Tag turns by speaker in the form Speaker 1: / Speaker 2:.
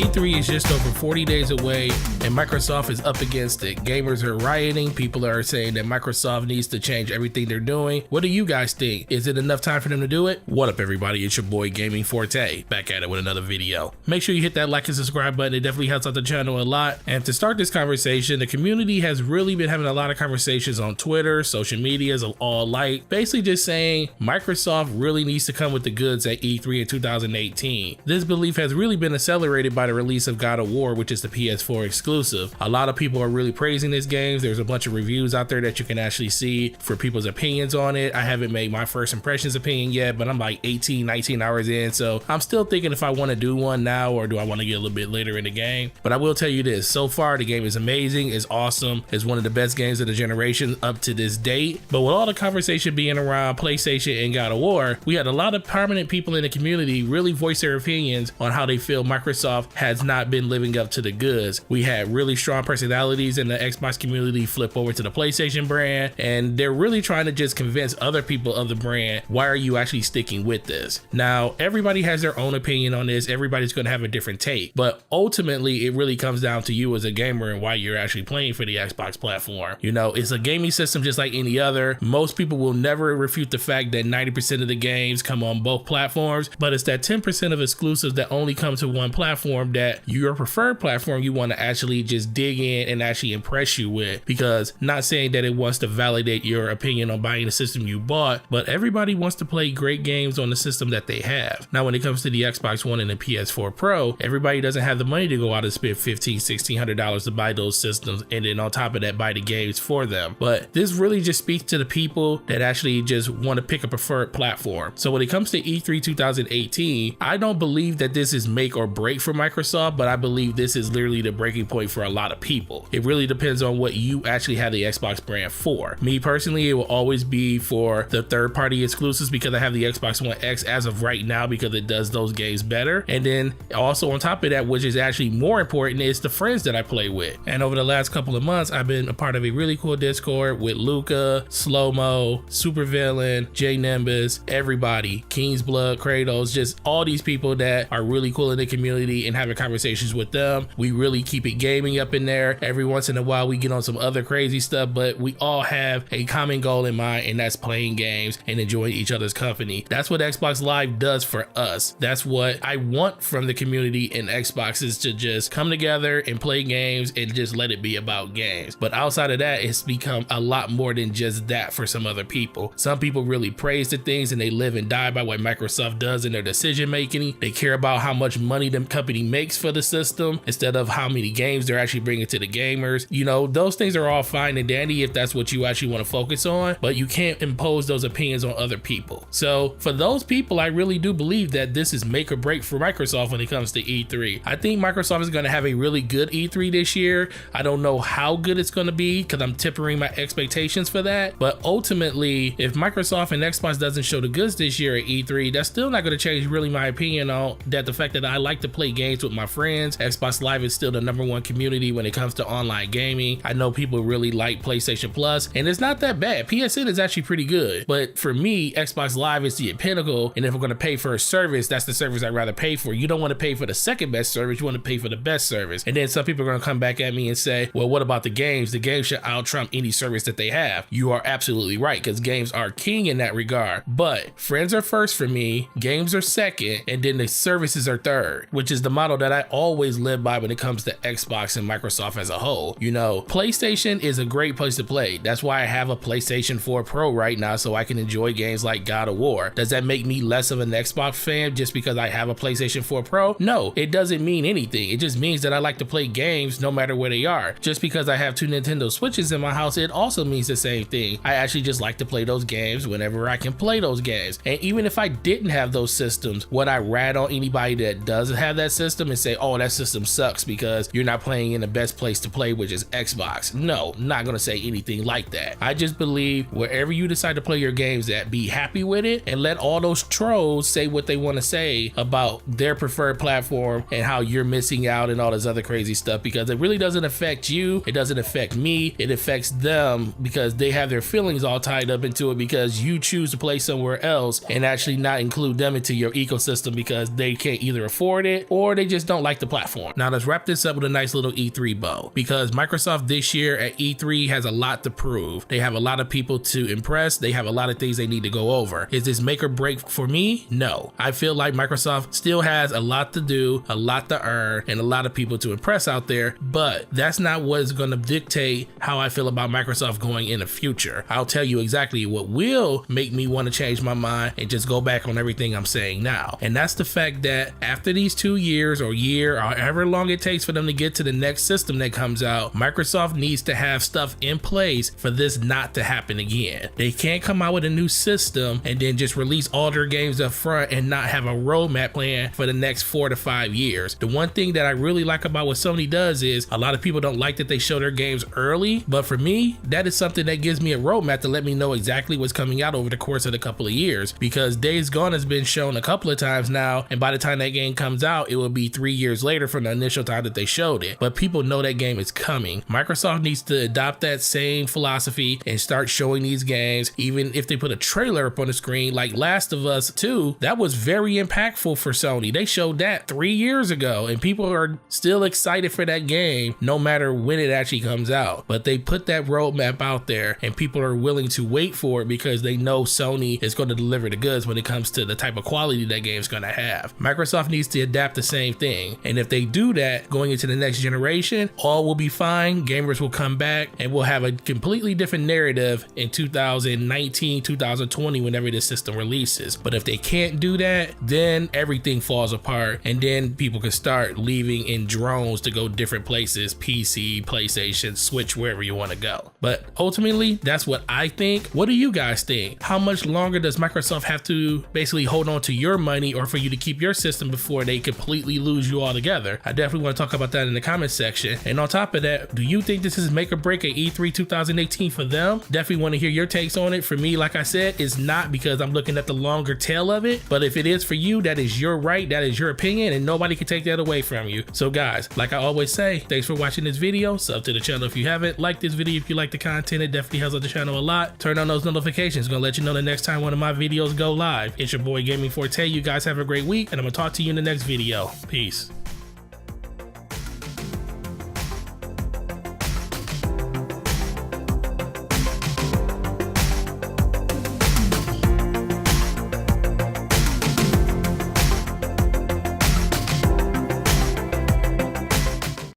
Speaker 1: E3 is just over 40 days away and Microsoft is up against it. Gamers are rioting. People are saying that Microsoft needs to change everything they're doing. What do you guys think? Is it enough time for them to do it? What up everybody, it's your boy Gaming Forte, back at it with another video. Make sure you hit that like and subscribe button. It definitely helps out the channel a lot. And to start this conversation, the community has really been having a lot of conversations on Twitter, social medias of all light, basically just saying Microsoft really needs to come with the goods at E3 in 2018. This belief has really been accelerated by the release of God of War, which is the PS4 exclusive. A lot of people are really praising this game. There's a bunch of reviews out there that you can actually see for people's opinions on it. I haven't made my first impressions opinion yet, but I'm like 18, 19 hours in, so I'm still thinking if I want to do one now or do I want to get a little bit later in the game. But I will tell you this, so far the game is amazing, it's awesome, it's one of the best games of the generation up to this date. But with all the conversation being around PlayStation and God of War, we had a lot of prominent people in the community really voice their opinions on how they feel Microsoft has not been living up to the goods. We had really strong personalities in the Xbox community flip over to the PlayStation brand, and they're really trying to just convince other people of the brand, why are you actually sticking with this? Now, everybody has their own opinion on this, everybody's going to have a different take, but ultimately it really comes down to you as a gamer and why you're actually playing for the Xbox platform. You know, it's a gaming system just like any other. Most people will never refute the fact that 90% of the games come on both platforms, but it's that 10% of exclusives that only come to one platform that your preferred platform you want to actually just dig in and actually impress you with. Because not saying that it wants to validate your opinion on buying the system you bought, but everybody wants to play great games on the system that they have. Now when it comes to the Xbox One and the PS4 Pro, everybody doesn't have the money to go out and spend $1,500, $1,600 to buy those systems and then on top of that buy the games for them. But this really just speaks to the people that actually just want to pick a preferred platform. So when it comes to E3 2018, I don't believe that this is make or break for Microsoft, but I believe this is literally the breaking point for a lot of people. It really depends on what you actually have the Xbox brand for. Me personally, it will always be for the third-party exclusives because I have the Xbox One X as of right now because it does those games better. And then also on top of that, which is actually more important, is the friends that I play with. And over the last couple of months, I've been a part of a really cool Discord with Luca, Slow-Mo, Supervillain, J Nimbus, everybody, King's Blood, Kratos, just all these people that are really cool in the community, and having conversations with them. We really keep it gaming up in there. Every once in a while we get on some other crazy stuff, but we all have a common goal in mind, and that's playing games and enjoying each other's company. That's what Xbox Live does for us. That's what I want from the community in Xbox, is to just come together and play games and just let it be about games. But outside of that, it's become a lot more than just that for some other people. Some people really praise the things and they live and die by what Microsoft does in their decision making. They care about how much money the company makes for the system instead of how many games they're actually bringing to the gamers. You know, those things are all fine and dandy if that's what you actually want to focus on, but you can't impose those opinions on other people. So for those people, I really do believe that this is make or break for Microsoft when it comes to E3. I think Microsoft is going to have a really good E3 this year. I don't know how good it's going to be because I'm tempering my expectations for that, but ultimately if Microsoft and Xbox doesn't show the goods this year at E3, that's still not going to change really my opinion on that. The fact that I like to play games with my friends, Xbox Live is still the #1 community when it comes to online gaming. I know people really like PlayStation Plus, and it's not that bad. PSN is actually pretty good, but for me, Xbox Live is the pinnacle, and if I'm going to pay for a service, that's the service I'd rather pay for. You don't want to pay for the second best service, you want to pay for the best service. And then some people are going to come back at me and say, well, what about the games? The games should out-trump any service that they have. You are absolutely right, because games are king in that regard, but friends are first for me, games are second, and then the services are third, which is the model that I always live by when it comes to Xbox and Microsoft as a whole. You know, PlayStation is a great place to play. That's why I have a PlayStation 4 Pro right now, so I can enjoy games like God of War. Does that make me less of an Xbox fan just because I have a PlayStation 4 Pro? No, it doesn't mean anything. It just means that I like to play games no matter where they are. Just because I have 2 Nintendo Switches in my house, it also means the same thing. I actually just like to play those games whenever I can play those games. And even if I didn't have those systems, would I rat on anybody that doesn't have that system and say, oh, that system sucks because you're not playing in the best place to play, which is Xbox? No, not gonna say anything like that. I just believe wherever you decide to play your games at, be happy with it and let all those trolls say what they want to say about their preferred platform and how you're missing out and all this other crazy stuff, because it really doesn't affect you, it doesn't affect me, it affects them because they have their feelings all tied up into it because you choose to play somewhere else and actually not include them into your ecosystem because they can't either afford it or they just don't like the platform. Now let's wrap this up with a nice little E3 bow, because Microsoft this year at E3 has a lot to prove. They have a lot of people to impress. They have a lot of things they need to go over. Is this make or break for me? No. I feel like Microsoft still has a lot to do, a lot to earn, and a lot of people to impress out there, but that's not what is going to dictate how I feel about Microsoft going in the future. I'll tell you exactly what will make me want to change my mind and just go back on everything I'm saying now. And that's the fact that after these 2 years or year, or however long it takes for them to get to the next system that comes out, Microsoft needs to have stuff in place for this not to happen again. They can't come out with a new system and then just release all their games up front and not have a roadmap plan for the next 4 to 5 years. The one thing that I really like about what Sony does is a lot of people don't like that they show their games early, but for me, that is something that gives me a roadmap to let me know exactly what's coming out over the course of a couple of years, because Days Gone has been shown a couple of times now, and by the time that game comes out, it will be 3 years later from the initial time that they showed it, but people know that game is coming. Microsoft needs to adopt that same philosophy and start showing these games, even if they put a trailer up on the screen like Last of Us 2. That was very impactful for Sony. They showed that 3 years ago, and people are still excited for that game no matter when it actually comes out. But they put that roadmap out there, and people are willing to wait for it because they know Sony is going to deliver the goods when it comes to the type of quality that game is going to have. Microsoft needs to adapt the same thing, and if they do that going into the next generation, all will be fine. Gamers will come back and we'll have a completely different narrative in 2019, 2020, whenever this system releases. But if they can't do that, then everything falls apart, and then people can start leaving in drones to go different places, PC, PlayStation, Switch, wherever you want to go. But ultimately, that's what I think. What do you guys think? How much longer does Microsoft have to basically hold on to your money or for you to keep your system before they completely lose you altogether? I definitely want to talk about that in the comment section. And on top of that, do you think this is make or break at E3 2018 for them? Definitely want to hear your takes on it. For me, like I said, it's not, because I'm looking at the longer tail of it. But if it is for you, that is your right, that is your opinion, and nobody can take that away from you. So guys, like I always say, thanks for watching this video. Sub to the channel if you haven't. Like this video if you like the content. It definitely helps out the channel a lot. Turn on those notifications. Gonna let you know the next time one of my videos go live. It's your boy Gaming Forte. You guys have a great week, and I'm gonna talk to you in the next video. Peace.